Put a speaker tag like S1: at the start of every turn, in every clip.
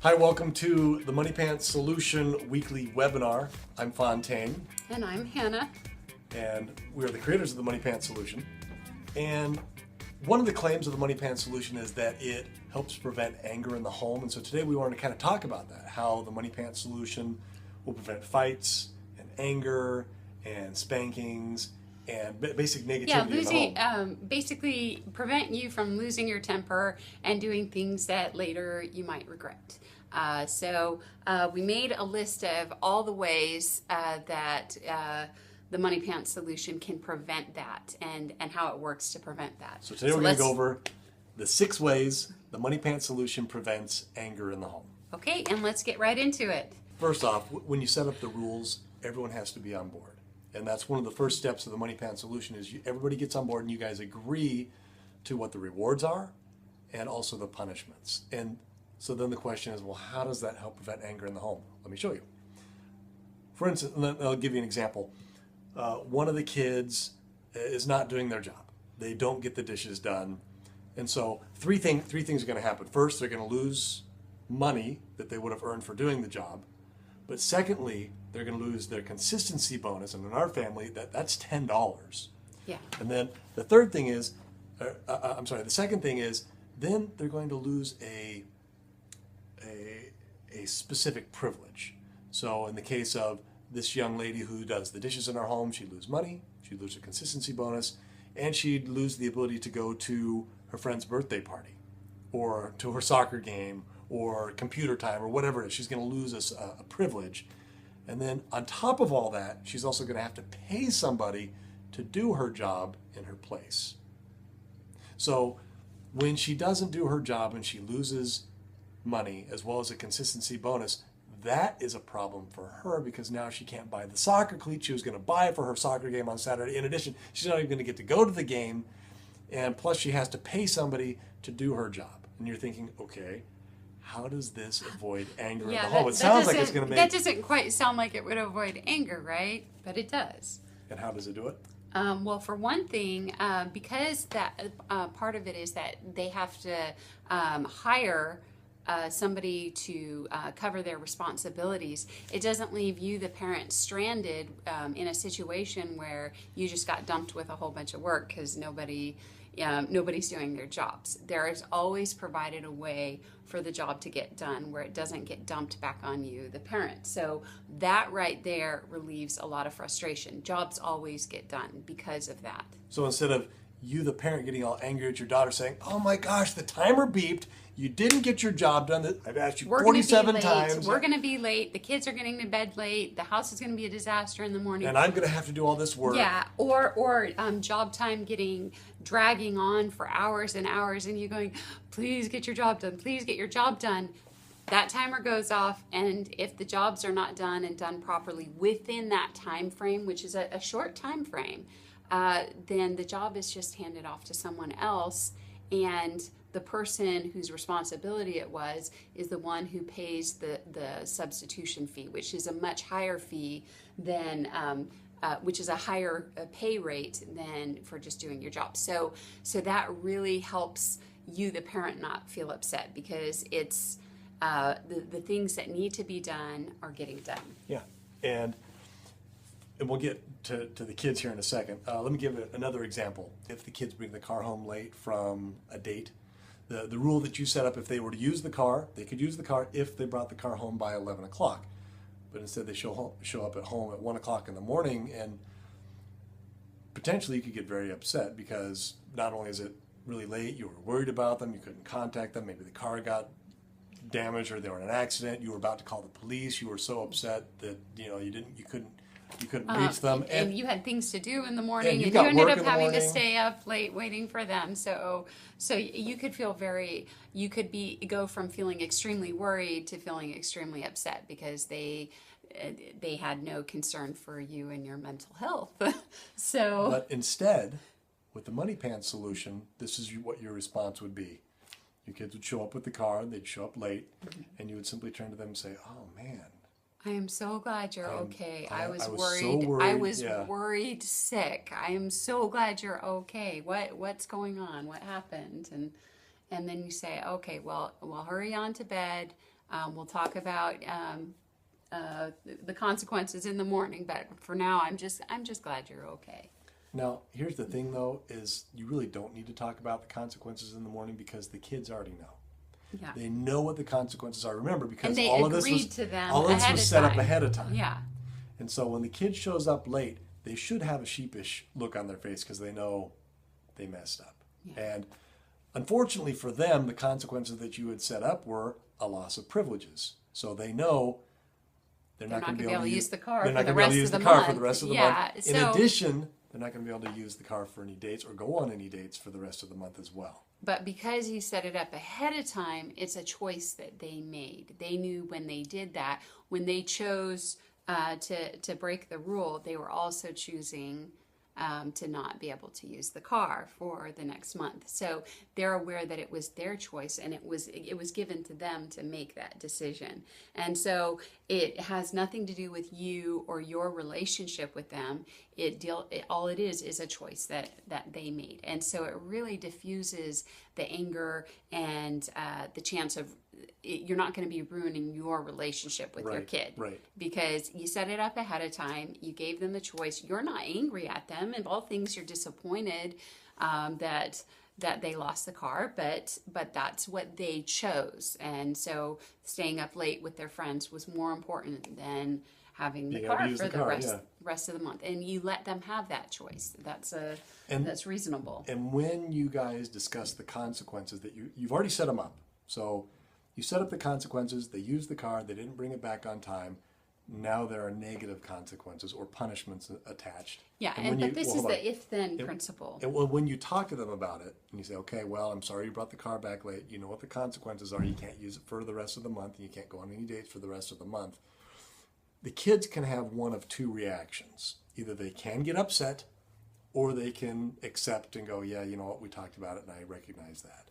S1: Hi, welcome to the Moneypants Solution weekly webinar. I'm Phontaine.
S2: And I'm Hannah.
S1: And we're the creators of the Moneypants Solution. And one of the claims of the Moneypants Solution is that it helps prevent anger in the home. And so today we wanted to kind of talk about that, how the Moneypants Solution will prevent fights and anger and spankings and basic negativity in the home.
S2: Basically prevent you from losing your temper and doing things that later you might regret. So we made a list of all the ways that the Moneypants Solution can prevent that and how it works to prevent that.
S1: So today we're going to go over the 6 ways the Moneypants Solution prevents anger in the home.
S2: Okay, and let's get right into it.
S1: First off, when you set up the rules, everyone has to be on board. And that's one of the first steps of the Moneypants Solution is everybody gets on board and you guys agree to what the rewards are and also the punishments. And so then the question is, well, how does that help prevent anger in the home? Let me show you. For instance, I'll give you an example. One of the kids is not doing their job. They don't get the dishes done. And so three things are going to happen. First, they're going to lose money that they would have earned for doing the job. But secondly, they're going to lose their consistency bonus. And in our family, that's $10.
S2: Yeah.
S1: And then the third thing is, the second thing is, then they're going to lose a specific privilege. So in the case of this young lady who does the dishes in our home, she'd lose money, she'd lose her consistency bonus, and she'd lose the ability to go to her friend's birthday party or to her soccer game or computer time or whatever it is. She's going to lose a privilege. And then on top of all that, she's also going to have to pay somebody to do her job in her place. So when she doesn't do her job and she loses money as well as a consistency bonus, that is a problem for her because now she can't buy the soccer cleats she was going to buy for her soccer game on Saturday. In addition, she's not even going to get to go to the game, and plus she has to pay somebody to do her job. And you're thinking, okay, how does this avoid anger in the home? It sounds like it's going to make...
S2: That doesn't quite sound like it would avoid anger, right? But it does.
S1: And how does it do it?
S2: Well, for one thing, because that part of it is that they have to hire somebody to cover their responsibilities, it doesn't leave you, the parent, stranded in a situation where you just got dumped with a whole bunch of work because nobody's doing their jobs. There is always provided a way for the job to get done where it doesn't get dumped back on you, the parent. So that right there relieves a lot of frustration. Jobs always get done because of that.
S1: So instead of you, the parent, getting all angry at your daughter saying, oh my gosh, the timer beeped, you didn't get your job done, I've asked you 47 times.
S2: We're going to be late. The kids are getting to bed late. The house is going to be a disaster in the morning.
S1: And I'm going to have to do all this work.
S2: Yeah, or job time dragging on for hours and hours, and you going, please get your job done. Please get your job done. That timer goes off, and if the jobs are not done and done properly within that time frame, which is a short time frame, then the job is just handed off to someone else, and the person whose responsibility it was is the one who pays the substitution fee, which is a much higher fee than, which is a higher pay rate than for just doing your job. So that really helps you, the parent, not feel upset because it's the things that need to be done are getting done.
S1: Yeah, and we'll get to the kids here in a second. Let me give another example. If the kids bring the car home late from a date, the rule that you set up, if they were to use the car, they could use the car if they brought the car home by 11 o'clock. But instead they show up at home at 1 o'clock in the morning, and potentially you could get very upset because not only is it really late, you were worried about them, you couldn't contact them, maybe the car got damaged or they were in an accident, you were about to call the police, you were so upset that you couldn't reach them,
S2: and you had things to do in the morning, and you
S1: ended
S2: up having to stay up late waiting for them. So you could feel go from feeling extremely worried to feeling extremely upset because they had no concern for you and your mental health.
S1: But instead, with the Moneypants Solution, this is what your response would be. Your kids would show up with the car, they'd show up late, and you would simply turn to them and say, oh man,
S2: I am so glad you're okay. I was
S1: worried.
S2: So worried. I was
S1: yeah.
S2: worried sick. I am so glad you're okay. What's going on? What happened? And then you say, okay, well, hurry on to bed. We'll talk about the consequences in the morning, but for now, I'm just glad you're okay.
S1: Now, here's the thing, though, is you really don't need to talk about the consequences in the morning because the kids already know.
S2: Yeah.
S1: They know what the consequences are. Remember, because
S2: And they
S1: all of this
S2: agreed to them
S1: all of this
S2: ahead
S1: was
S2: of
S1: set up
S2: time.
S1: ahead of time.
S2: Yeah.
S1: And so when the kid shows up late, they should have a sheepish look on their face because they know they messed up.
S2: Yeah.
S1: And unfortunately for them, the consequences that you had set up were a loss of privileges. So they know they're not going to be able to use
S2: the car
S1: They're
S2: for
S1: not
S2: the
S1: going to be able to
S2: rest
S1: use
S2: of
S1: the
S2: the
S1: car for
S2: month.
S1: the rest of the
S2: Yeah,
S1: month. In
S2: so-
S1: addition, they're not going to be able to use the car for any dates or go on any dates for the rest of the month as well.
S2: But because you set it up ahead of time, it's a choice that they made. They knew when they did that, when they chose to break the rule, they were also choosing to not be able to use the car for the next month. So they're aware that it was their choice, and it was given to them to make that decision. And so it has nothing to do with you or your relationship with them. All it is a choice that they made. And so it really diffuses the anger and the chance of you're not going to be ruining your relationship with your kid.
S1: Right.
S2: Because you set it up ahead of time. You gave them the choice. You're not angry at them. Of all things, you're disappointed that they lost the car, but that's what they chose. And so staying up late with their friends was more important than having the car for the rest of the month. And you let them have that choice. That's reasonable.
S1: And when you guys discuss the consequences that you've already set them up. So you set up the consequences, they used the car, they didn't bring it back on time. Now there are negative consequences or punishments attached.
S2: Yeah, but this is the if-then principle.
S1: And when you talk to them about it, and you say, okay, well, I'm sorry you brought the car back late. You know what the consequences are. You can't use it for the rest of the month, and you can't go on any dates for the rest of the month. The kids can have one of two reactions. Either they can get upset, or they can accept and go, yeah, you know what, we talked about it, and I recognize that.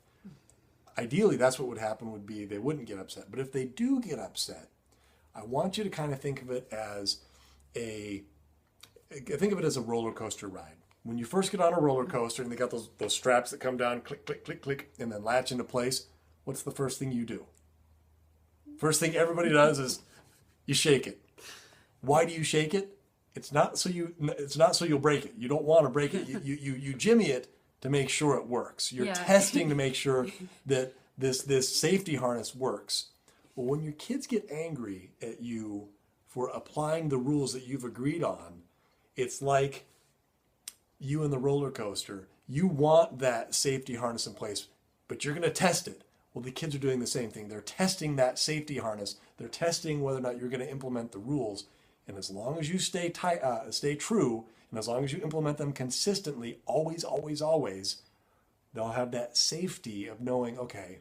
S1: Ideally, that's what would happen would be they wouldn't get upset. But if they do get upset, I want you to kind of think of it as a roller coaster ride. When you first get on a roller coaster and they got those straps that come down, click, click, click, click, and then latch into place, what's the first thing you do? First thing everybody does is you shake it. Why do you shake it? It's not so you'll break it. You don't want to break it. You jimmy it to make sure it works. You're testing to make sure that this safety harness works. Well, when your kids get angry at you for applying the rules that you've agreed on, it's like you in the roller coaster. You want that safety harness in place, but you're going to test it. Well, the kids are doing the same thing. They're testing that safety harness. They're testing whether or not you're going to implement the rules. And as long as you stay true, and as long as you implement them consistently, always, always, always, they'll have that safety of knowing, okay,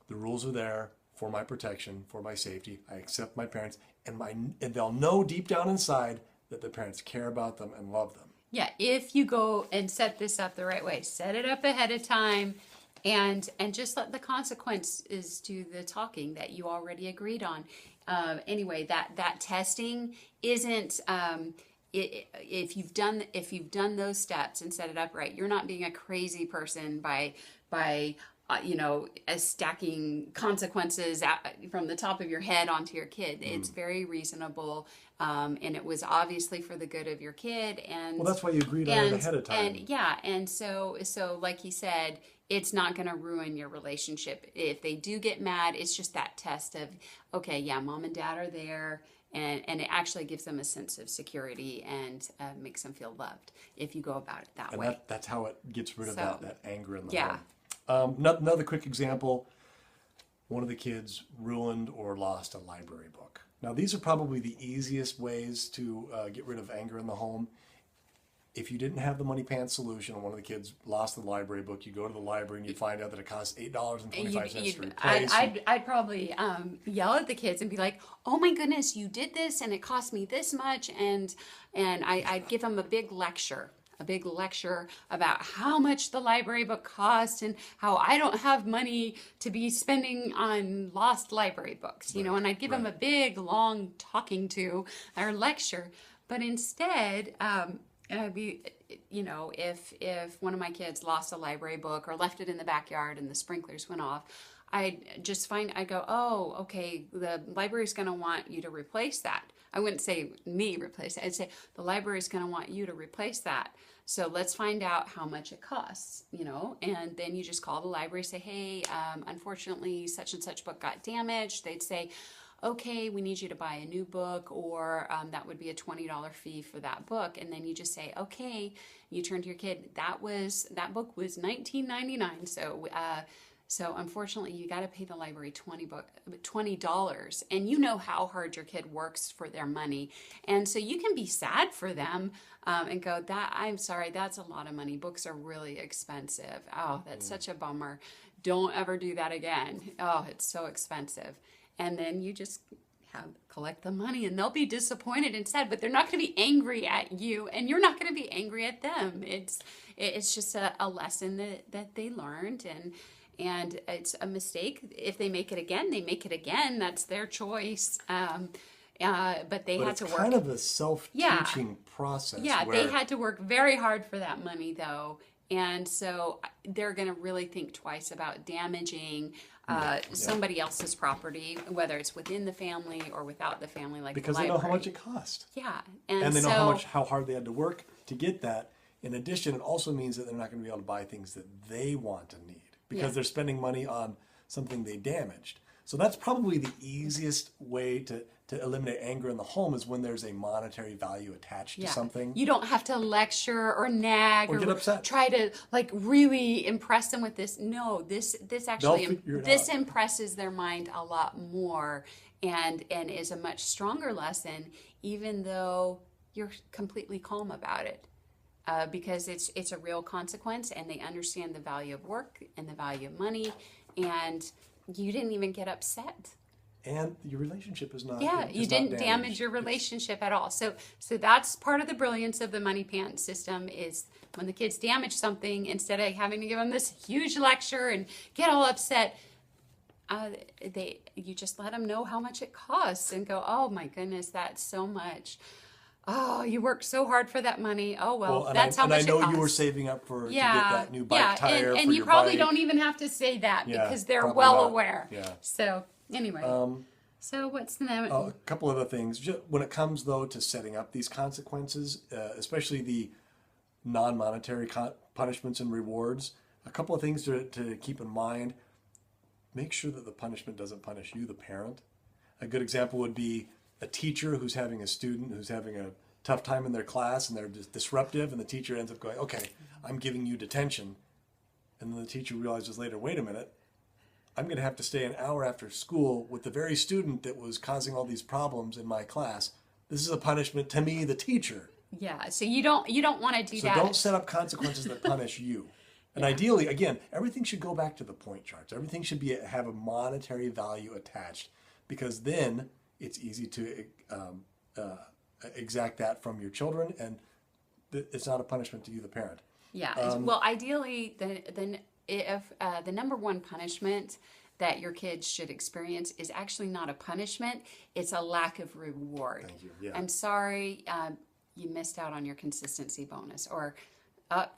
S1: the rules are there for my protection, for my safety. I accept my parents, and they'll know deep down inside that the parents care about them and love them.
S2: Yeah, if you go and set this up the right way, set it up ahead of time, and just let the consequences do the talking that you already agreed on. Anyway, that testing isn't. If you've done those steps and set it up right, you're not being a crazy person by stacking consequences from the top of your head onto your kid. It's very reasonable, and it was obviously for the good of your kid. And
S1: well, that's why you agreed on it ahead of time.
S2: And so like he said, it's not going to ruin your relationship. If they do get mad, it's just that test of, okay, yeah, mom and dad are there. And it actually gives them a sense of security and makes them feel loved if you go about it that way.
S1: That's how it gets rid of that anger in the
S2: home.
S1: Another quick example, one of the kids ruined or lost a library book. Now, these are probably the easiest ways to get rid of anger in the home. If you didn't have the Moneypants Solution and one of the kids lost the library book, you go to the library and you find out that it costs $8.25 to replace.
S2: I'd probably yell at the kids and be like, "Oh my goodness, you did this and it cost me this much," and I'd give them a big lecture about how much the library book cost and how I don't have money to be spending on lost library books, and I'd give them a big, long talking to or lecture. But instead, if one of my kids lost a library book or left it in the backyard and the sprinklers went off, I go, oh, okay, the library's going to want you to replace that. I wouldn't say me replace it. I'd say the library's going to want you to replace that. So let's find out how much it costs, and then you just call the library, say, hey, unfortunately, such and such book got damaged. They'd say, okay, we need you to buy a new book, or that would be a $20 fee for that book. And then you just say, okay, you turn to your kid, that book was $19.99. So unfortunately, you got to pay the library $20, and you know how hard your kid works for their money, and so you can be sad for them and go, I'm sorry, that's a lot of money. Books are really expensive. Oh, that's such a bummer. Don't ever do that again. Oh, it's so expensive. And then you just collect the money, and they'll be disappointed and sad, but they're not going to be angry at you, and you're not going to be angry at them. It's just a lesson that they learned, and it's a mistake. If they make it again, they make it again. That's their choice. But they had to work. It's
S1: kind of a self-teaching process.
S2: Yeah, they had to work very hard for that money, though. And so they're going to really think twice about damaging somebody else's property, whether it's within the family or without the family, like
S1: because
S2: the
S1: they know how much it cost.
S2: Yeah,
S1: and they know how hard they had to work to get that. In addition, it also means that they're not going to be able to buy things that they want and need because they're spending money on something they damaged. So that's probably the easiest way to eliminate anger in the home is when there's a monetary value attached to something.
S2: You don't have to lecture or nag
S1: or get upset.
S2: Try to really impress them with this. No, this actually impresses their mind a lot more and is a much stronger lesson, even though you're completely calm about it. Because it's a real consequence, and they understand the value of work and the value of money, and you didn't even get upset.
S1: And your relationship is not.
S2: Yeah, you didn't damage your relationship at all. So that's part of the brilliance of the Moneypants system is when the kids damage something, instead of having to give them this huge lecture and get all upset, you just let them know how much it costs and go, oh my goodness, that's so much. Oh, you worked so hard for that money. Oh, well that's how much it costs.
S1: And I know you were saving up to get that new bike tire
S2: and you probably don't even have to say that because they're well aware.
S1: Yeah.
S2: So anyway, so what's the name?
S1: A couple other things. When it comes, though, to setting up these consequences, especially the non-monetary punishments and rewards, a couple of things to keep in mind. Make sure that the punishment doesn't punish you, the parent. A good example would be a teacher who's having a student who's having a tough time in their class and they're just disruptive, and the teacher ends up going, okay, I'm giving you detention. And then the teacher realizes later, wait a minute, I'm going to have to stay an hour after school with the very student that was causing all these problems in my class. This is a punishment to me, the teacher.
S2: Yeah, so you don't want to do that.
S1: So don't set up consequences that punish you. And ideally, again, everything should go back to the point charts. Everything should have a monetary value attached, because then it's easy to exact that from your children, and it's not a punishment to you, the parent.
S2: Yeah. Well, ideally, if the number one punishment that your kids should experience is actually not a punishment, it's a lack of reward.
S1: Thank you. Yeah.
S2: I'm sorry, you missed out on your consistency bonus, or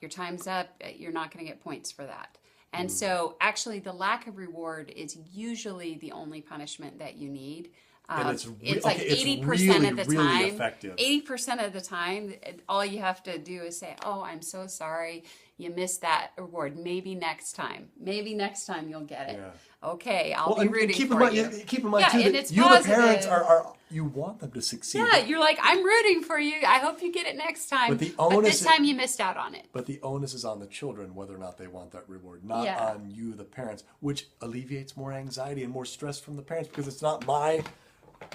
S2: your time's up, you're not going to get points for that. And so actually the lack of reward is usually the only punishment that you need.
S1: And
S2: it's like 80%
S1: really,
S2: of the
S1: really
S2: time.
S1: Effective.
S2: 80% of the time, all you have to do is say, "Oh, I'm so sorry, you missed that reward. Maybe next time. Maybe next time you'll get it. Yeah. Okay, I'll be rooting for you."
S1: Keep in mind too that you,
S2: positive.
S1: the parents, are you want them to succeed.
S2: Yeah, you're like, I'm rooting for you. I hope you get it next time. But this time you missed out on it.
S1: But the onus is on the children whether or not they want that reward, not on you, the parents, which alleviates more anxiety and more stress from the parents, because it's not my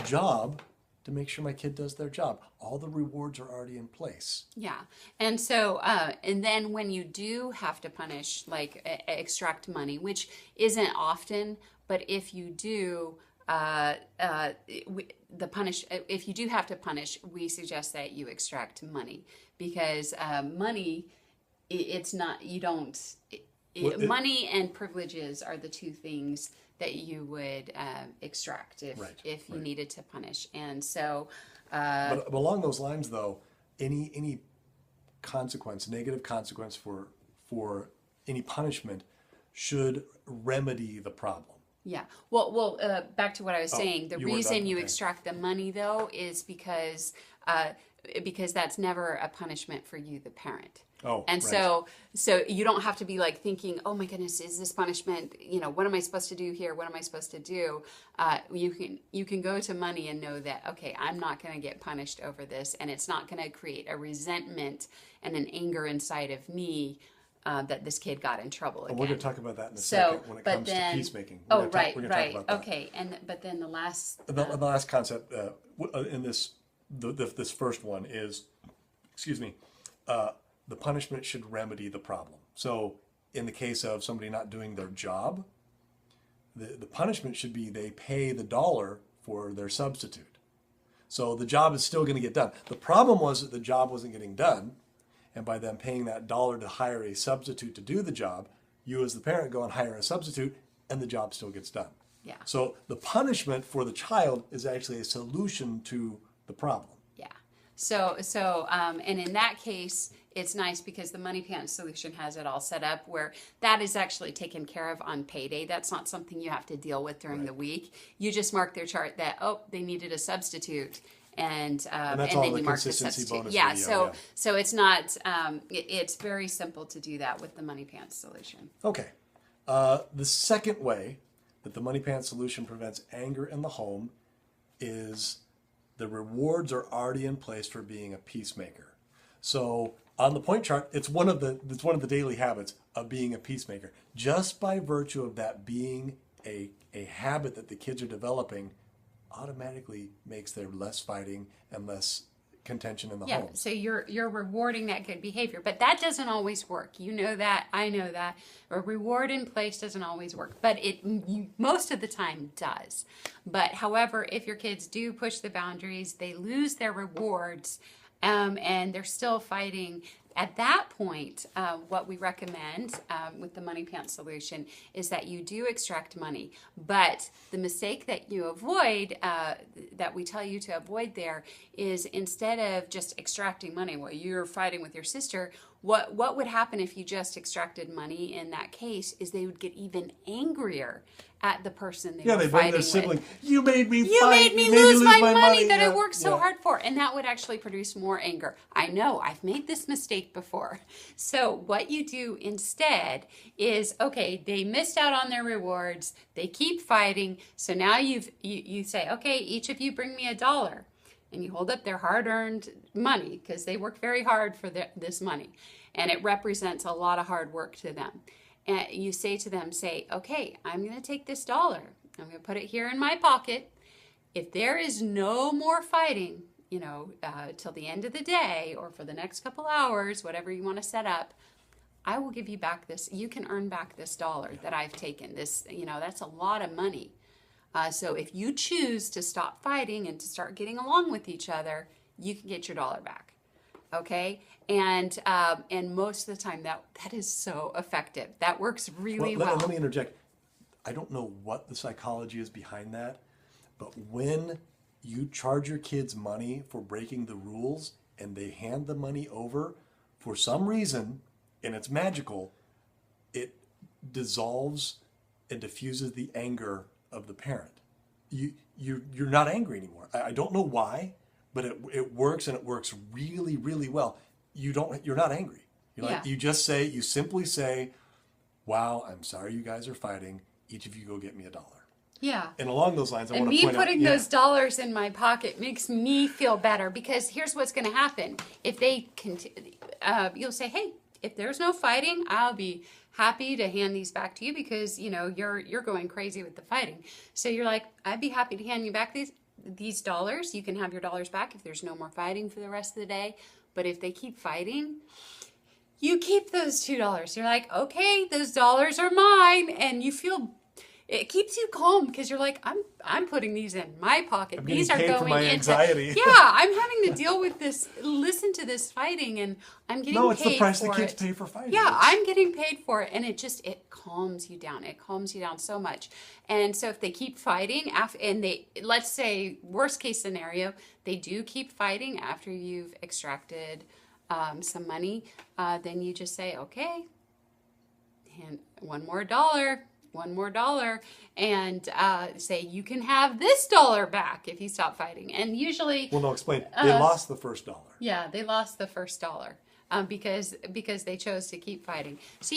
S1: job to make sure my kid does their job. All the rewards are already in place.
S2: Yeah. And so, and then when you do have to punish, like extract money, which isn't often, but if you do, if you do have to punish, we suggest that you extract money, because money, it's not, you don't, money and privileges are the two things that you would extract if you needed to punish. And so...
S1: but along those lines, though, any consequence, negative consequence for any punishment should remedy the problem.
S2: Yeah. Back to what I was saying. The
S1: you were
S2: reason
S1: done?
S2: you
S1: Okay.
S2: extract the money, though, is because that's never a punishment for you, the parent.
S1: Oh,
S2: And
S1: right.
S2: so you don't have to be like thinking, oh my goodness, is this punishment? You know, what am I supposed to do here? What am I supposed to do? You can go to money and know that, okay, I'm not going to get punished over this, and it's not going to create a resentment and an anger inside of me that this kid got in trouble again.
S1: And we're going to talk about that in a
S2: So,
S1: second when it
S2: but
S1: comes
S2: then,
S1: to peacemaking.
S2: oh,
S1: We're
S2: right,
S1: going to
S2: right,
S1: talk about that.
S2: okay, but then the last,
S1: The last concept in this first one is, excuse me, the punishment should remedy the problem. So in the case of somebody not doing their job, the punishment should be they pay the dollar for their substitute. So the job is still going to get done. The problem was that the job wasn't getting done, and by them paying that dollar to hire a substitute to do the job, you as the parent go and hire a substitute, and the job still gets done.
S2: yeah.
S1: So the punishment for the child is actually a solution to the problem.
S2: Yeah. And in that case, it's nice because the Moneypants Solution has it all set up where that is actually taken care of on payday. That's not something you have to deal with during the week. You just mark their chart that, oh, they needed a substitute. And
S1: that's
S2: and
S1: all
S2: then
S1: the
S2: you mark the
S1: consistency
S2: substitute.
S1: bonus
S2: Yeah,
S1: video,
S2: so it's not, it's very simple to do that with the Moneypants Solution.
S1: Okay. The second way that the Moneypants Solution prevents anger in the home is the rewards are already in place for being a peacemaker. So on the point chart, it's one of the daily habits of being a peacemaker. Just by virtue of that being a habit that the kids are developing, automatically makes there less fighting and less contention in the home.
S2: So you're rewarding that good behavior, but that doesn't always work. You know that, I know that. A reward in place doesn't always work, but most of the time does. But however, if your kids do push the boundaries, they lose their rewards, and they're still fighting. At that point, what we recommend with the Moneypants Solution is that you do extract money. But the mistake that you avoid, that we tell you to avoid there, is instead of just extracting money while you're fighting with your sister, what would happen if you just extracted money in that case is they would get even angrier at the person they were
S1: they blame
S2: fighting
S1: their
S2: with.
S1: sibling. You made me
S2: You
S1: fight.
S2: made me lose my money that I
S1: Yeah,
S2: worked so
S1: yeah.
S2: hard for. And that would actually produce more anger. I know, I've made this mistake before. So what you do instead is, okay, they missed out on their rewards. They keep fighting. So now you say, okay, each of you bring me $1. And you hold up their hard-earned money because they work very hard for this money. And it represents a lot of hard work to them. And you say to them, okay, I'm going to take this $1. I'm going to put it here in my pocket. If there is no more fighting, till the end of the day or for the next couple hours, whatever you want to set up, I will give you back this. You can earn back this $1 that I've taken. This, that's a lot of money. So if you choose to stop fighting and to start getting along with each other, you can get your $1 back. Okay, and most of the time that is so effective. That works really well.
S1: Let me interject. I don't know what the psychology is behind that, but when you charge your kids money for breaking the rules and they hand the money over for some reason, and it's magical, it dissolves and diffuses the anger of the parent. You're not angry anymore. I don't know why, but it works, and it works really, really well. You're not angry. You simply say, wow, I'm sorry you guys are fighting. Each of you go get me $1.
S2: Yeah.
S1: And along those lines, I want to
S2: me
S1: point out...
S2: putting those dollars in my pocket makes me feel better because here's what's going to happen. If they you'll say, hey, if there's no fighting, I'll be happy to hand these back to you because, you're going crazy with the fighting. So you're like, I'd be happy to hand you back these dollars. You can have your dollars back if there's no more fighting for the rest of the day. But if they keep fighting, you keep those $2. You're like, okay, those dollars are mine. And it keeps you calm because you're like, I'm putting these in my pocket. These are going
S1: for my
S2: into
S1: anxiety.
S2: Yeah, I'm having to deal with this. Listen to this fighting, and I'm getting paid for it.
S1: No, it's the price the kids pay for fighting.
S2: Yeah, I'm getting paid for it, and it calms you down. It calms you down so much. And so if they keep fighting and let's say worst case scenario, they do keep fighting after you've extracted some money, then you just say, okay, and one more $1. one more dollar, and say, you can have this dollar back if you stop fighting. And usually,
S1: Well, no, explain. They lost the first dollar.
S2: yeah, they lost the first dollar. Because they chose to keep fighting. So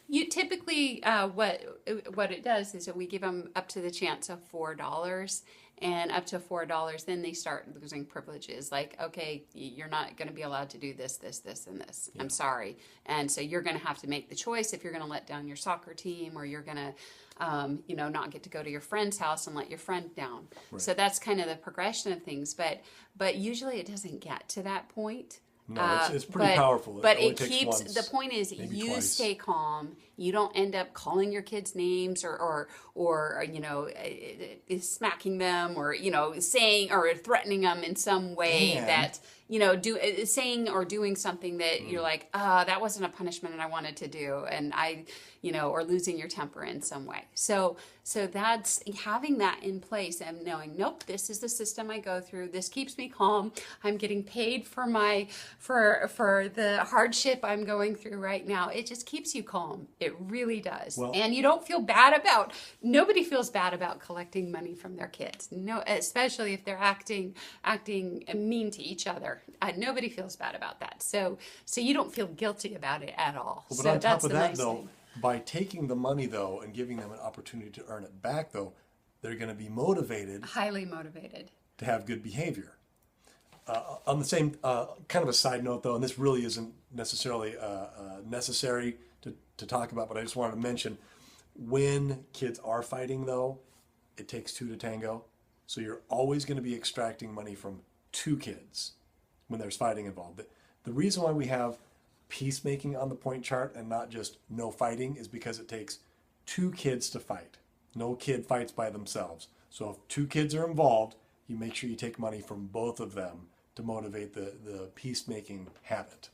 S2: you typically what it does is that we give them up to the chance of $4, and up to $4, then they start losing privileges. Like, okay, you're not going to be allowed to do this, this, this, and this. Yeah. I'm sorry, and so you're going to have to make the choice if you're going to let down your soccer team, or you're going to not get to go to your friend's house and let your friend down. Right. So that's kind of the progression of things. But usually it doesn't get to that point.
S1: No, it's pretty powerful.
S2: But it keeps, the point is you
S1: twice.
S2: Stay calm. You don't end up calling your kids names or smacking them, or, saying or threatening them in some way that, saying or doing something that you're like, that wasn't a punishment and I wanted to do. And or losing your temper in some way. So that's having that in place and knowing, nope, this is the system I go through. This keeps me calm. I'm getting paid for for the hardship I'm going through right now. It just keeps you calm. It really does. Well, and you don't feel bad nobody feels bad about collecting money from their kids. No, especially if they're acting mean to each other. Nobody feels bad about that. So you don't feel guilty about it at all.
S1: Well, but
S2: so
S1: on top of that,
S2: nice
S1: though,
S2: thing.
S1: By taking the money, though, and giving them an opportunity to earn it back, though, they're going to be motivated.
S2: Highly motivated.
S1: To have good behavior. On the same, kind of a side note, though, and this really isn't necessarily necessary to talk about, but I just wanted to mention, when kids are fighting, though, it takes two to tango. So you're always going to be extracting money from two kids when there's fighting involved. The reason why we have peacemaking on the point chart and not just no fighting is because it takes two kids to fight. No kid fights by themselves. So if two kids are involved, you make sure you take money from both of them to motivate the peacemaking habit.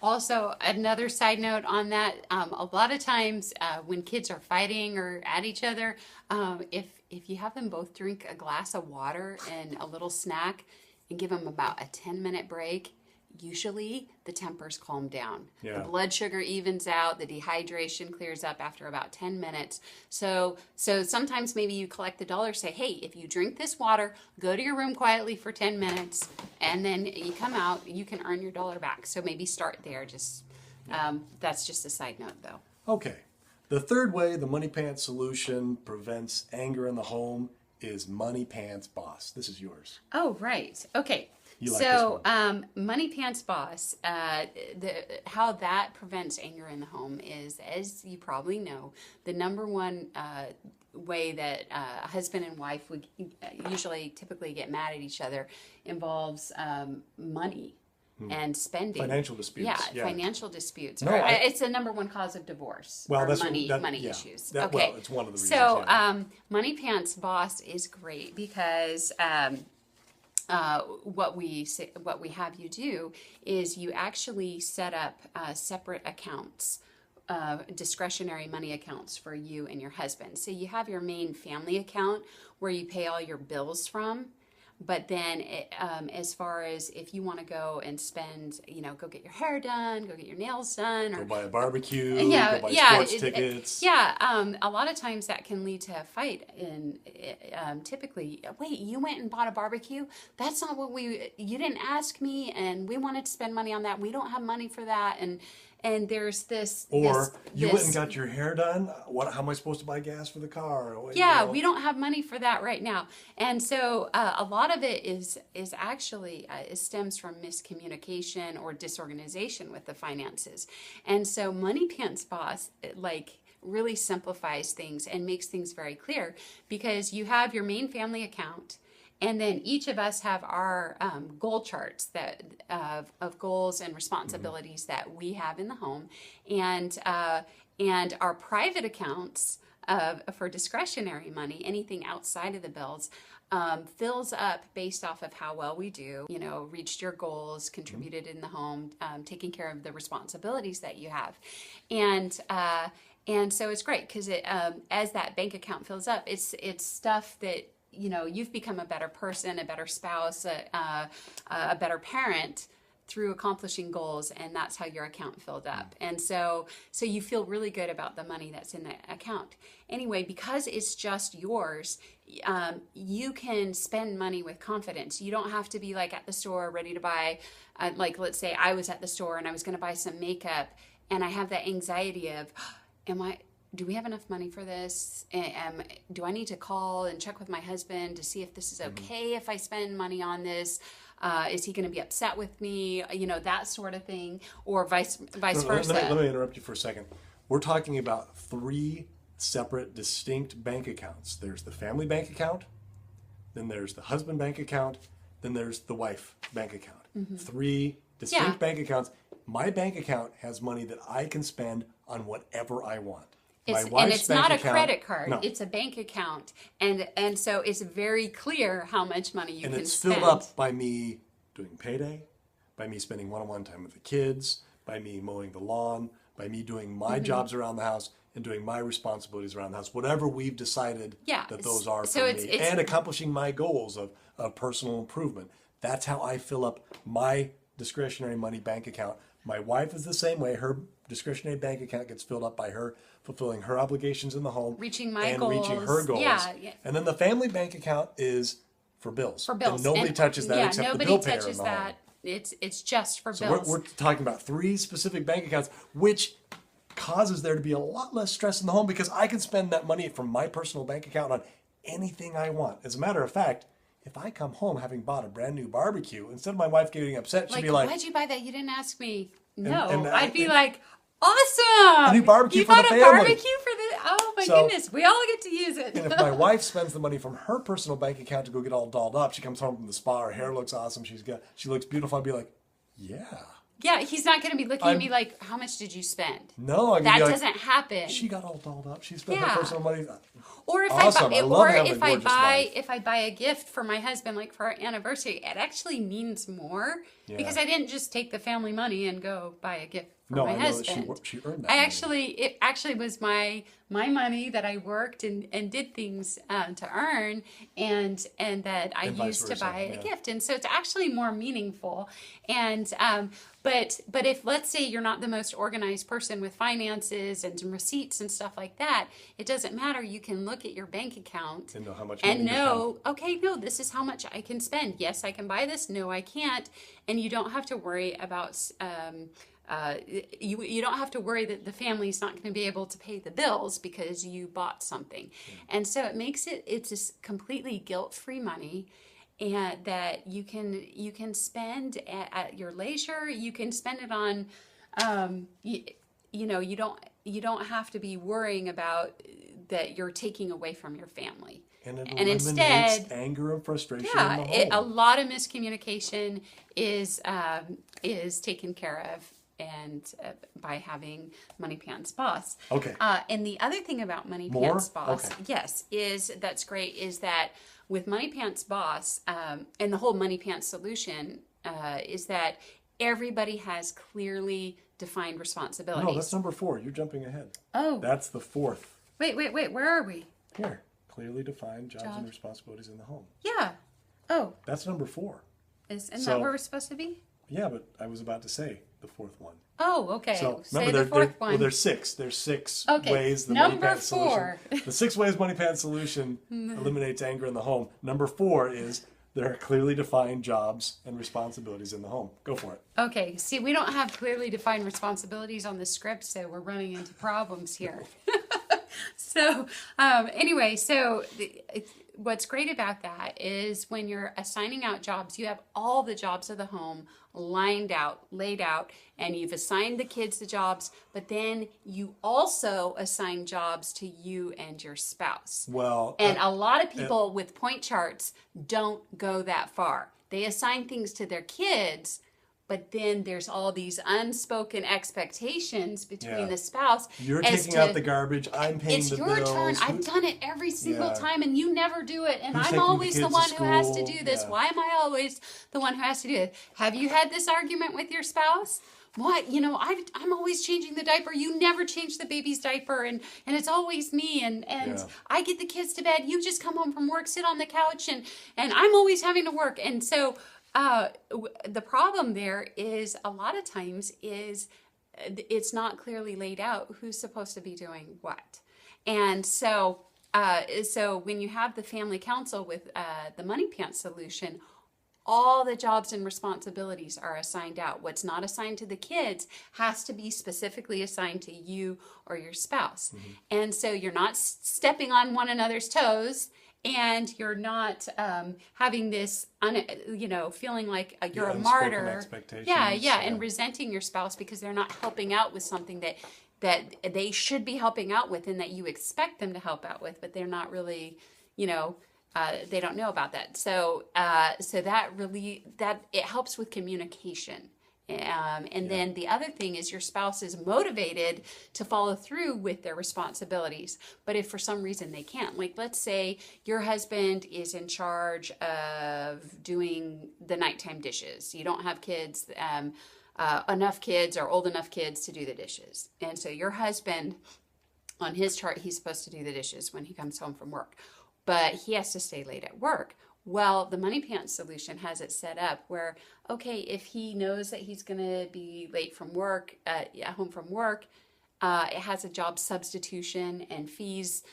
S2: Also, another side note on that, a lot of times when kids are fighting or at each other, if you have them both drink a glass of water and a little snack and give them about a 10-minute break, usually the tempers calm down. Yeah. The blood sugar evens out, the dehydration clears up after about 10 minutes. So sometimes maybe you collect the dollar, say, hey, if you drink this water, go to your room quietly for 10 minutes, and then you come out, you can earn your dollar back. So maybe start there. That's just a side note, though.
S1: Okay. The third way the Moneypants Solution prevents anger in the home is Moneypants Boss. This is yours.
S2: Oh, right. Okay. Moneypants Boss, how that prevents anger in the home is, as you probably know, the number one way that a husband and wife would typically get mad at each other involves money and spending.
S1: Financial disputes.
S2: Yeah, financial disputes.
S1: No,
S2: it's the number one cause of divorce.
S1: Well, that's
S2: money issues.
S1: Okay. Well, it's one of the reasons.
S2: So, Moneypants Boss is great because what we have you do is you actually set up separate accounts, discretionary money accounts for you and your husband. So you have your main family account where you pay all your bills from. But then as far as if you want to go and spend, go get your hair done, go get your nails done.
S1: Go buy a barbecue, go buy sports tickets.
S2: A lot of times that can lead to a fight. And typically, wait, you went and bought a barbecue? That's not what you didn't ask me, and we wanted to spend money on that. We don't have money for that. And there's this...
S1: Or you went and got your hair done? How am I supposed to buy gas for the car?
S2: We don't have money for that right now. And so a lot of it is actually, it stems from miscommunication or disorganization with the finances. And so Moneypants Boss, really simplifies things and makes things very clear, because you have your main family account, and then each of us have our goal charts of goals and responsibilities that we have in the home, and our private accounts for discretionary money, anything outside of the bills, fills up based off of how well we do. Reached your goals, contributed in the home, taking care of the responsibilities that you have, and so it's great because as that bank account fills up, it's stuff that you've become a better person, a better spouse, a better parent through accomplishing goals, and that's how your account filled up. And so you feel really good about the money that's in the account. Anyway, because it's just yours, you can spend money with confidence. You don't have to be like at the store ready to buy, like let's say I was at the store and I was going to buy some makeup, and I have that anxiety of, do we have enough money for this? Do I need to call and check with my husband to see if this is okay if I spend money on this? Is he going to be upset with me? That sort of thing, or vice versa.
S1: Let me interrupt you for a second. We're talking about 3 separate, distinct bank accounts. There's the family bank account, then there's the husband bank account, then there's the wife bank account. 3 distinct bank accounts. My bank account has money that I can spend on whatever I want.
S2: And it's not a credit card. No. It's a bank account. And so it's very clear how much money you can spend. And it's
S1: filled up by me doing payday, by me spending one-on-one time with the kids, by me mowing the lawn, by me doing my jobs around the house and doing my responsibilities around the house, whatever we've decided that those are for me, and accomplishing my goals of personal improvement. That's how I fill up my discretionary money bank account. My wife is the same way. Her discretionary bank account gets filled up by her fulfilling her obligations in the home,
S2: reaching my goals,
S1: reaching her goals. Yeah. And then the family bank account is for bills. For bills. And nobody touches that except the bill payer in the home.
S2: It's just for
S1: bills.
S2: So
S1: we're talking about 3 specific bank accounts, which causes there to be a lot less stress in the home because I can spend that money from my personal bank account on anything I want. As a matter of fact, if I come home having bought a brand new barbecue, instead of my wife getting upset, she'd be like,
S2: "Why'd you buy that? You didn't ask me." No, I'd be like, "Awesome!
S1: A new barbecue for the family.
S2: You bought a barbecue for the goodness, we all get to use it."
S1: And if my wife spends the money from her personal bank account to go get all dolled up, she comes home from the spa, her hair looks awesome, she looks beautiful. I'd be like, "Yeah."
S2: Yeah, he's not going to be looking at me like, "How much did you spend?"
S1: No,
S2: that doesn't happen.
S1: She got all dolled up. She spent her personal money.
S2: Or if I buy a gift for my husband, like for our anniversary, it actually means more because I didn't just take the family money and go buy a gift for my husband.
S1: That she earned that.
S2: It actually was my money that I worked and did things to earn and that I used to buy a gift, and so it's actually more meaningful. And but if, let's say, you're not the most organized person with finances and receipts and stuff like that, it doesn't matter. You can look at your bank account
S1: and know how much
S2: and know, okay, no, this is how much I can spend. Yes, I can buy this. No, I can't. And you don't have to worry about you don't have to worry that the family's not going to be able to pay the bills because you bought something. And so it's just completely guilt-free money, and that you can spend at your leisure. You can spend it on you don't have to be worrying about that you're taking away from your family.
S1: And instead, anger and frustration in the home.
S2: A lot of miscommunication is taken care of by having Moneypants Boss.
S1: Okay.
S2: And the other thing about Moneypants Boss, that's great, is that with Moneypants Boss and the whole Moneypants Solution is that everybody has clearly defined responsibilities.
S1: No, that's number 4. You're jumping ahead.
S2: Oh.
S1: That's the 4th.
S2: Wait. Where are we?
S1: Here. Clearly defined jobs and responsibilities in the home.
S2: Yeah. Oh.
S1: That's number 4.
S2: Isn't that where we're supposed to be?
S1: Yeah, but I was about to say the 4th one.
S2: Oh, okay.
S1: So
S2: say
S1: remember,
S2: the 4th one.
S1: Well, there's 6. There's 6 ways the
S2: Number
S1: Moneypants
S2: 4.
S1: Solution. The 6 ways Moneypants Solution eliminates anger in the home. Number 4 is there are clearly defined jobs and responsibilities in the home. Go for it.
S2: Okay. See, we don't have clearly defined responsibilities on the script, so we're running into problems here. So anyway, what's great about that is when you're assigning out jobs, you have all the jobs of the home laid out, and you've assigned the kids the jobs, but then you also assign jobs to you and your spouse.
S1: Well,
S2: and a lot of people with point charts don't go that far. They assign things to their kids, but then there's all these unspoken expectations between the spouse.
S1: You're taking out the garbage. I'm paying the bills.
S2: It's your turn. I've done it every single time, and you never do it. And I'm always the one who has to do this. Why am I always the one who has to do it? Have you had this argument with your spouse? What? I'm always changing the diaper. You never change the baby's diaper, and it's always me. And I get the kids to bed. You just come home from work, sit on the couch, and I'm always having to work. And so The problem there is a lot of times is it's not clearly laid out who's supposed to be doing what. And so when you have the family council with the Moneypants Solution, all the jobs and responsibilities are assigned out. What's not assigned to the kids has to be specifically assigned to you or your spouse. And so you're not stepping on one another's toes, and you're not having this, feeling like you're a martyr. And resenting your spouse because they're not helping out with something that they should be helping out with and that you expect them to help out with, but they're not really, they don't know about that. So that it helps with communication. Then the other thing is your spouse is motivated to follow through with their responsibilities. But if for some reason they can't, like let's say your husband is in charge of doing the nighttime dishes. You don't have kids, enough kids or old enough kids to do the dishes. And so your husband, on his chart, he's supposed to do the dishes when he comes home from work. But he has to stay late at work. Well, the Moneypants Solution has it set up where, okay, if he knows that he's going to be late from work, home from work, it has a job substitution and fees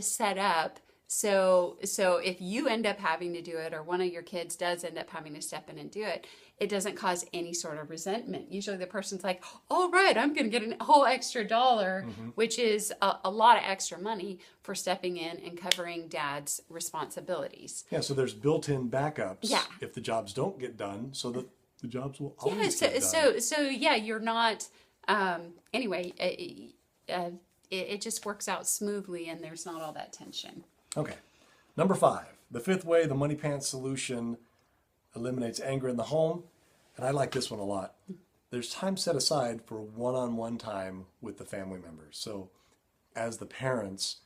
S2: set up. So if you end up having to do it, or one of your kids does end up having to step in and do it, it doesn't cause any sort of resentment. Usually the person's like, all right, I'm going to get a whole extra $1, which is a lot of extra money for stepping in and covering dad's responsibilities.
S1: Yeah, so there's built-in backups if the jobs don't get done, so that the jobs will always get done.
S2: So you're not, anyway, it just works out smoothly and there's not all that tension.
S1: Okay. Number 5, the 5th way the Moneypants Solution eliminates anger in the home, and I like this one a lot. There's time set aside for one-on-one time with the family members. So as the parents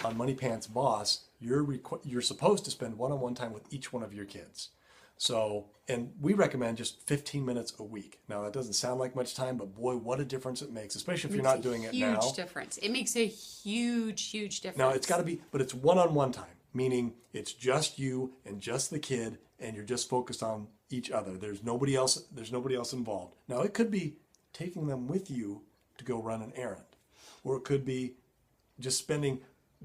S1: on Moneypants Boss, you're supposed to spend one-on-one time with each one of your kids. So, and we recommend just 15 minutes a week. Now that doesn't sound like much time, but boy, what a difference it makes, especially if you're not doing it now.
S2: Huge difference. It makes a huge difference.
S1: Now it's got to be, but it's one-on-one time, meaning it's just you and just the kid, and you're just focused on each other. There's nobody else involved. Now it could be taking them with you to go run an errand, or it could be just spending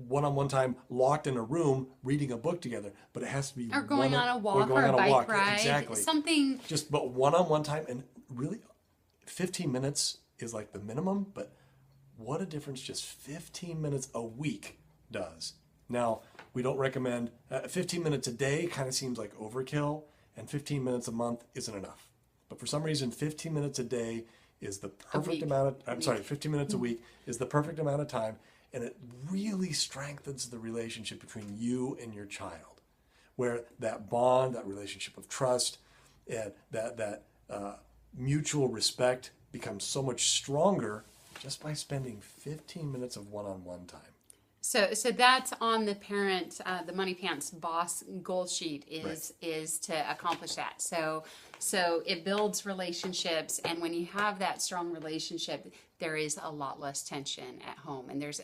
S1: one-on-one time locked in a room reading a book together, but it has to be
S2: or going on a walk or a bike ride,
S1: exactly.
S2: Something
S1: just but one-on-one time. And really 15 minutes is like the minimum, but what a difference just 15 minutes a week does. Now we don't recommend 15 minutes a day, kind of seems like overkill, and 15 minutes a month isn't enough. But for some reason 15 minutes a day is the perfect amount of 15 minutes a week is the perfect amount of time. And it really strengthens the relationship between you and your child, where that bond, that relationship of trust, and that mutual respect becomes so much stronger just by spending 15 minutes of one-on-one time.
S2: So that's on the parent, the Moneypants Boss goal sheet is to accomplish that. So it builds relationships, and when you have that strong relationship, there is a lot less tension at home, and there's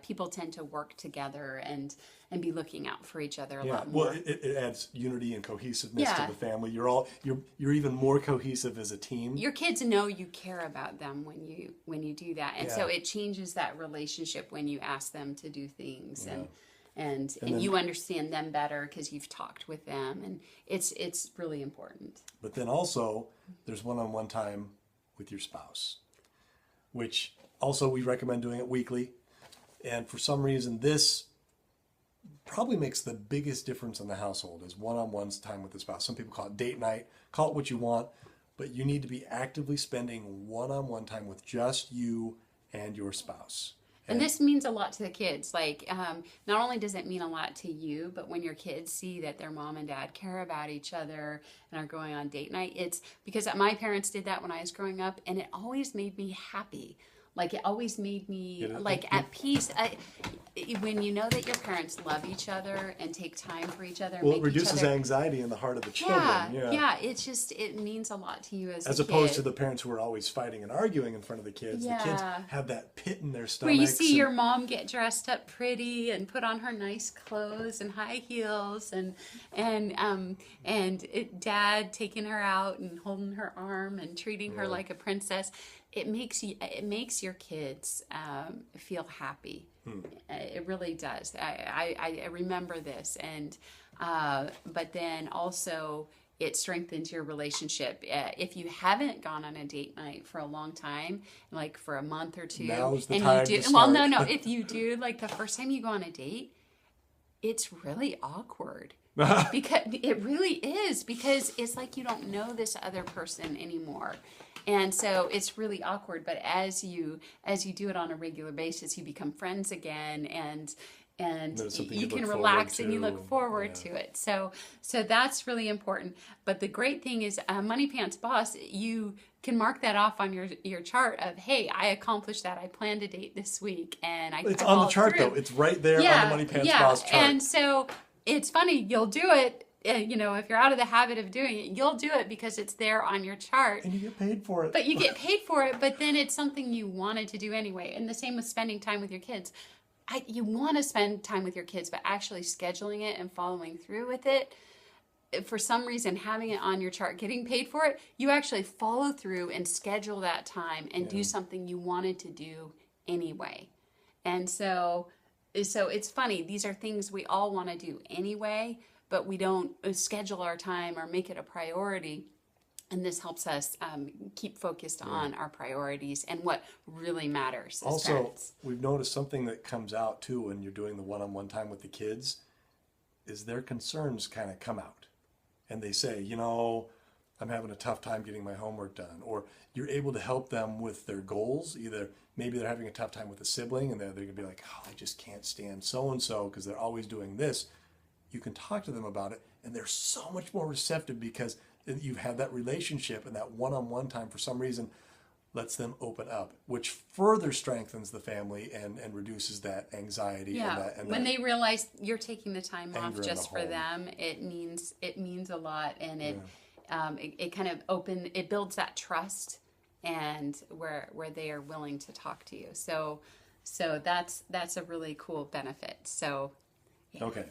S2: people tend to work together and be looking out for each other a lot more.
S1: Well, it adds unity and cohesiveness to the family. You're even more cohesive as a team.
S2: Your kids know you care about them when you do that, and so it changes that relationship when you ask them to do things and you understand them better because you've talked with them, and it's really important.
S1: But then also there's one-on-one time with your spouse, which also we recommend doing it weekly. And for some reason, this probably makes the biggest difference in the household is one-on-one time with the spouse. Some people call it date night, call it what you want, but you need to be actively spending one-on-one time with just you and your spouse.
S2: And this means a lot to the kids. Like, not only does it mean a lot to you, but when your kids see that their mom and dad care about each other and are going on date night, it's because my parents did that when I was growing up, and it always made me happy. Like, it always made me, at peace. when you know that your parents love each other and take time for each other, and
S1: Well,
S2: make
S1: it reduces
S2: each other,
S1: anxiety in the heart of the children.
S2: it's just, it means a lot to you
S1: as opposed to the parents who are always fighting and arguing in front of the kids. The kids have that pit in their stomachs.
S2: Where you see your mom get dressed up pretty and put on her nice clothes and high heels, and dad taking her out and holding her arm and treating her like a princess. It makes your kids feel happy. It really does. I remember this, and but then also it strengthens your relationship. If you haven't gone on a date night for a long time, like for a month or two,
S1: now's the
S2: and
S1: time
S2: you do,
S1: to start.
S2: well, no, if you do, like the first time you go on a date, it's really awkward. Because it really is, because it's like you don't know this other person anymore. And so it's really awkward, but as you do it on a regular basis, you become friends again, and you can relax and you look forward to it. So that's really important. But the great thing is, Moneypants Boss, you can mark that off on your chart of, hey, I accomplished that. I planned a date this week, and
S1: it's on the chart though. It's right there on the Moneypants Boss chart.
S2: And so it's funny, you'll do it. If you're out of the habit of doing it, you'll do it because it's there on your chart.
S1: And you get paid for it.
S2: But you get paid for it, but then it's something you wanted to do anyway. And the same with spending time with your kids. You want to spend time with your kids, but actually scheduling it and following through with it, for some reason, having it on your chart, getting paid for it, you actually follow through and schedule that time and do something you wanted to do anyway. And so it's funny. These are things we all want to do anyway, but we don't schedule our time or make it a priority. And this helps us keep focused on our priorities and what really matters as parents.
S1: We've noticed something that comes out too when you're doing the one-on-one time with the kids is their concerns kind of come out. And they say, I'm having a tough time getting my homework done. Or you're able to help them with their goals. Either maybe they're having a tough time with a sibling and they're going to be like, I just can't stand so-and-so because they're always doing this. You can talk to them about it, and they're so much more receptive because you've had that relationship, and that one-on-one time for some reason lets them open up, which further strengthens the family and reduces that anxiety.
S2: Yeah, when they realize you're taking the time off just for them, it means a lot, and it kind of it builds that trust, and where they are willing to talk to you. So that's a really cool benefit. So
S1: okay.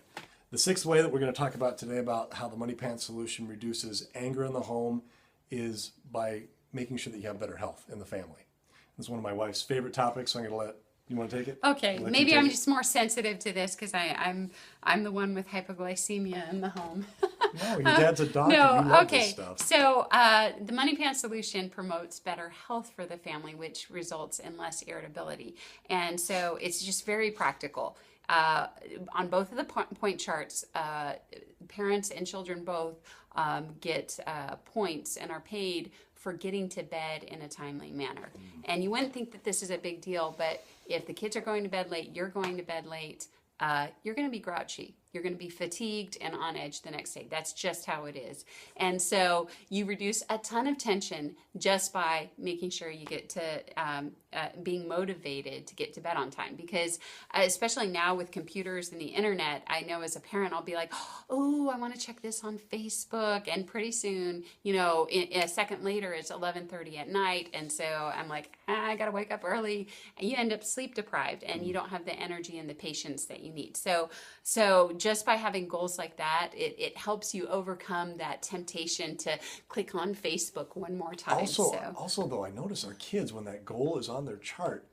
S1: The sixth way that we're going to talk about today about how the Moneypants Solution reduces anger in the home is by making sure that you have better health in the family. This is one of my wife's favorite topics, so I'm going to you want to take it?
S2: Okay, maybe I'm just more sensitive to this because I'm the one with hypoglycemia in the home.
S1: No, your dad's a doctor. You love this stuff.
S2: So the Moneypants Solution promotes better health for the family, which results in less irritability. And so it's just very practical. On both of the point charts, parents and children both get points and are paid for getting to bed in a timely manner. And you wouldn't think that this is a big deal, but if the kids are going to bed late, you're going to bed late, you're going to be grouchy. You're going to be fatigued and on edge the next day. That's just how it is. And so you reduce a ton of tension just by making sure you get to being motivated to get to bed on time. Because especially now with computers and the internet, I know as a parent, I'll be like, oh, I want to check this on Facebook. And pretty soon, a second later, it's 11:30 at night. And so I'm like, I got to wake up early. And you end up sleep deprived and you don't have the energy and the patience that you need. So just by having goals like that, it helps you overcome that temptation to click on Facebook one more time.
S1: Also, though, I notice our kids, when that goal is on their chart,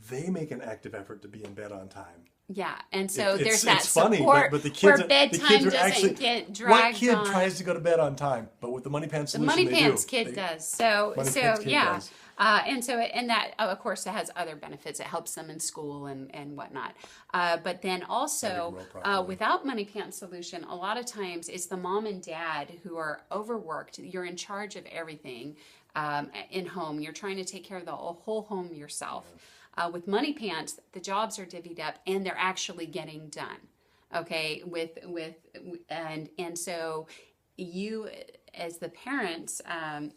S1: they make an active effort to be in bed on time.
S2: Yeah, and so there's that
S1: it's funny,
S2: support
S1: but the kids,
S2: where bedtime doesn't get dragged
S1: what kid
S2: on.
S1: tries to go to bed on time? But with the Moneypants Solution,
S2: the Moneypants kid does.
S1: Does.
S2: And that, of course, it has other benefits. It helps them in school and whatnot. But then also, without Moneypants Solution, a lot of times it's the mom and dad who are overworked. You're in charge of everything in home. You're trying to take care of the whole home yourself. With Moneypants, the jobs are divvied up and they're actually getting done. Okay, and so you as the parents,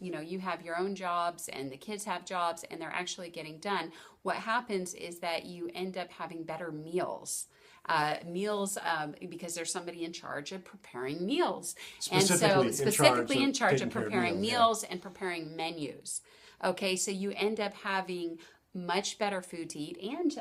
S2: you have your own jobs and the kids have jobs and they're actually getting done. What happens is that you end up having better meals. Because there's somebody in charge of preparing meals. Specifically in charge of preparing meals and preparing menus. Okay, so you end up having much better food to eat, and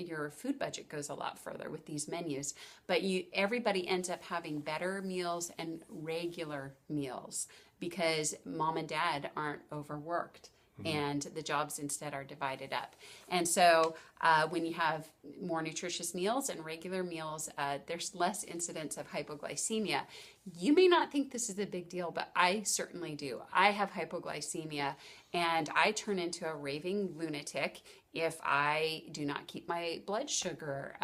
S2: your food budget goes a lot further with these menus. But everybody ends up having better meals and regular meals because mom and dad aren't overworked. And the jobs instead are divided up. And so when you have more nutritious meals and regular meals, there's less incidence of hypoglycemia. You may not think this is a big deal, but I certainly do. I have hypoglycemia, and I turn into a raving lunatic if I do not keep my blood sugar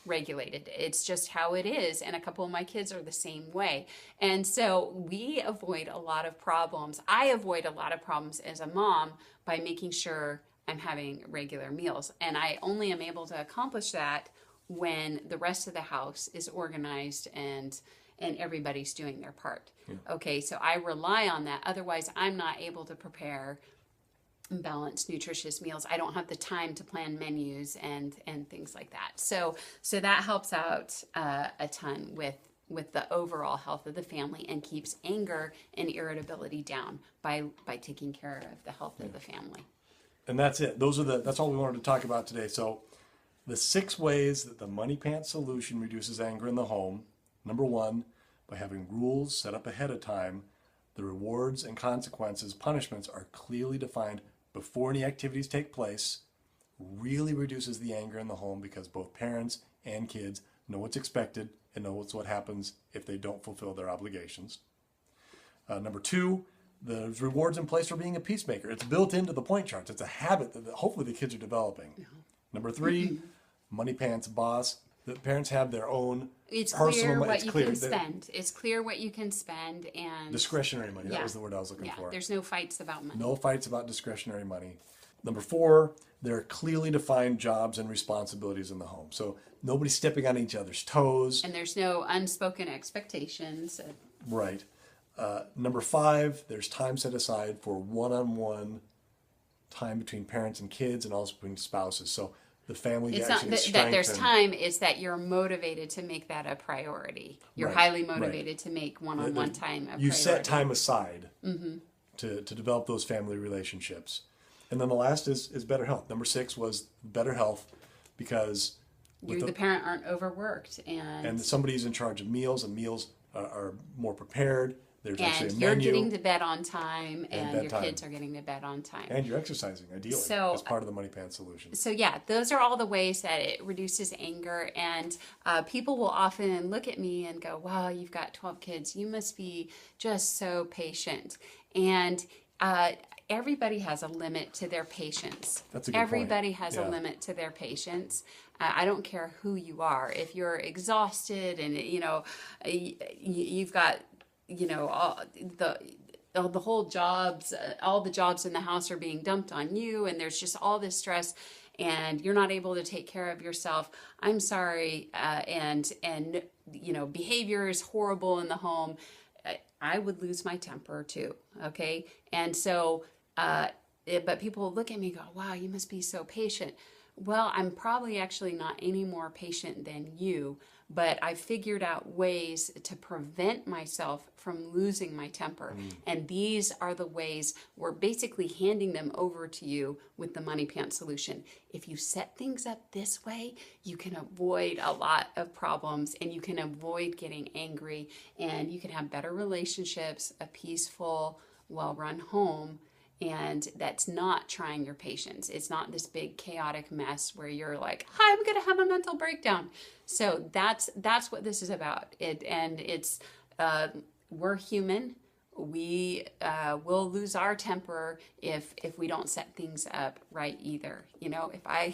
S2: regulated. It's just how it is, and a couple of my kids are the same way. And so we avoid a lot of problems. I avoid a lot of problems as a mom by making sure I'm having regular meals, and I only am able to accomplish that when the rest of the house is organized and everybody's doing their part. Yeah. Okay, so I rely on that. Otherwise, I'm not able to prepare balanced, nutritious meals. I don't have the time to plan menus and things like that. So that helps out a ton with the overall health of the family and keeps anger and irritability down by taking care of the health of the family.
S1: And that's it. That's all we wanted to talk about today. So the 6 ways that the Moneypants Solution reduces anger in the home. Number 1, by having rules set up ahead of time. The rewards and consequences, punishments are clearly defined before any activities take place. Really reduces the anger in the home because both parents and kids know what's expected and know what happens if they don't fulfill their obligations. Number 2, there's rewards in place for being a peacemaker. It's built into the point charts. It's a habit that hopefully the kids are developing. Yeah. Number 3, Moneypants Boss. The parents have their own personal money.
S2: It's clear what you can spend. It's clear what you can spend, and
S1: discretionary money. That was the word I was looking for.
S2: There's no fights about money.
S1: No fights about discretionary money. Number 4, there are clearly defined jobs and responsibilities in the home. So nobody's stepping on each other's toes.
S2: And there's no unspoken expectations.
S1: Right. Number 5, there's time set aside for one-on-one time between parents and kids and also between spouses. So the family
S2: it's
S1: actually
S2: not that there's time, it's that you're motivated to make that a priority. You're highly motivated to make one-on-one time a priority.
S1: You set time aside to develop those family relationships. And then the last is better health. Number 6 was better health because
S2: you, the parent, aren't overworked.
S1: And somebody's in charge of meals, and meals are more prepared. There's actually a menu.
S2: You're getting to bed on time, and your kids are getting to bed on time.
S1: And you're exercising, ideally, as part of the Moneypants Solution.
S2: So yeah, those are all the ways that it reduces anger. And people will often look at me and go, wow, you've got 12 kids. You must be just so patient. And everybody has a limit to their patience.
S1: That's a good
S2: Everybody
S1: point.
S2: has a limit to their patience. I don't care who you are. If you're exhausted and, you've got, all the whole jobs, all the jobs in the house are being dumped on you, and there's just all this stress, and you're not able to take care of yourself. I'm sorry, and behavior is horrible in the home. I would lose my temper too. Okay, and so, but people look at me and go, "Wow, you must be so patient." Well, I'm probably actually not any more patient than you, but I've figured out ways to prevent myself from losing my temper. And these are the ways we're basically handing them over to you with the Moneypants Solution. If you set things up this way, you can avoid a lot of problems, and you can avoid getting angry, and you can have better relationships, a peaceful, well-run home. And that's not trying your patience. It's not this big chaotic mess where you're like, I'm going to have a mental breakdown. So that's what this is about. We're human. We will lose our temper if we don't set things up right either. If I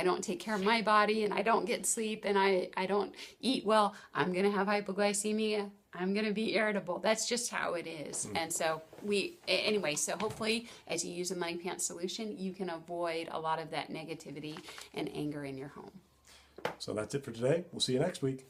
S2: don't take care of my body and I don't get sleep and I don't eat well, I'm going to have hypoglycemia. I'm going to be irritable. That's just how it is. And so so hopefully as you use a Moneypants Solution, you can avoid a lot of that negativity and anger in your home.
S1: So that's it for today. We'll see you next week.